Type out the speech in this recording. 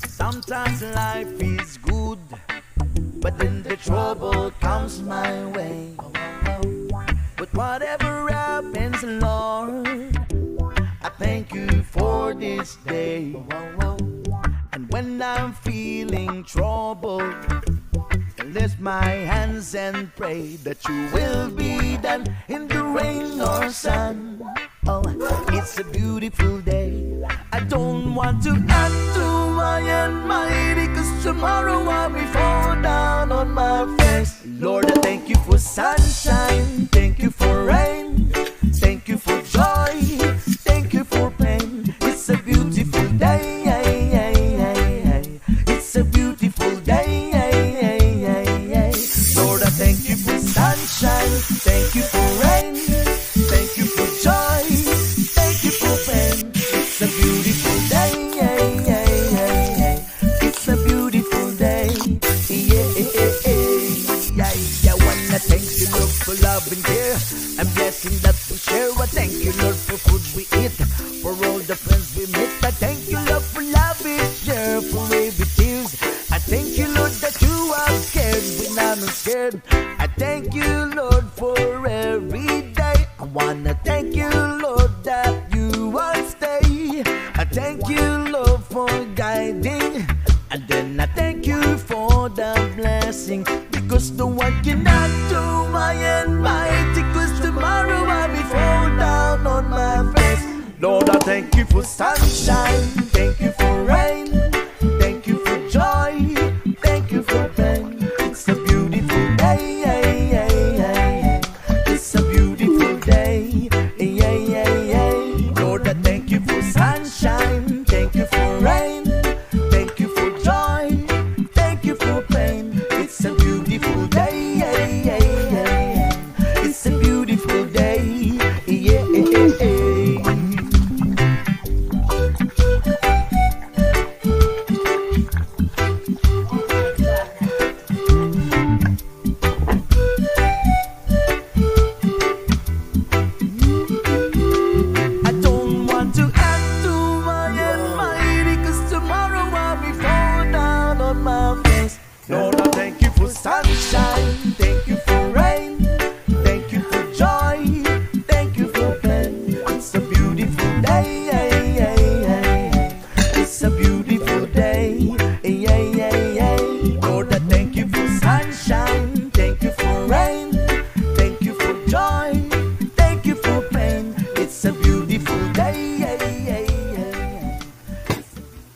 Sometimes life is good, but then the trouble comes my way. But whatever happens, Lord, I thank you for this day. And when I'm feeling troubled, I lift my hands and pray that you will be done in the rain or sun. Oh, it's a beautiful day. I don't want to add to my almighty, 'cause tomorrow I'll be fall down on my face. Lord, I thank you for sunshine, thank you for rain, thank you for joy, thank you for pain. It's a beautiful day, it's a beautiful day. Lord, I thank you for sunshine, thank you for rain, thank you for joy, thank you for pain. It's a beautiful day, it's a beautiful day. I wanna thank you, Lord, for love and care and blessing that we share. I thank you, Lord, for food we eat, for all the friends we meet. I thank you, Lord, for love we share, for every tears. I thank you, Lord, that you are scared when I'm not scared. I thank you, Lord, for every day. I wanna thank you, Lord, that you will stay. I thank you, Lord, for guiding, and then I thank you for the blessing, because no one cannot do my almighty, 'cause tomorrow I'll be fall down on my face. Lord, I thank you for sunshine, thank you for rain, thank you for joy, thank you for pain. It's a beautiful day, it's a beautiful day. Lord, I thank you for sunshine, thank you for rain, thank you for joy, thank you for pain. It's a beautiful day, it's a beautiful day. I don't want to add to my almighty, 'cause tomorrow I'll be fall down on my face. Lord, I thank you for sunshine, thank you for rain, thank you for joy, thank you for pain. It's a beautiful day, it's a beautiful day. Lord, I thank you for sunshine, thank you for rain, thank you for joy, thank you for pain. It's a beautiful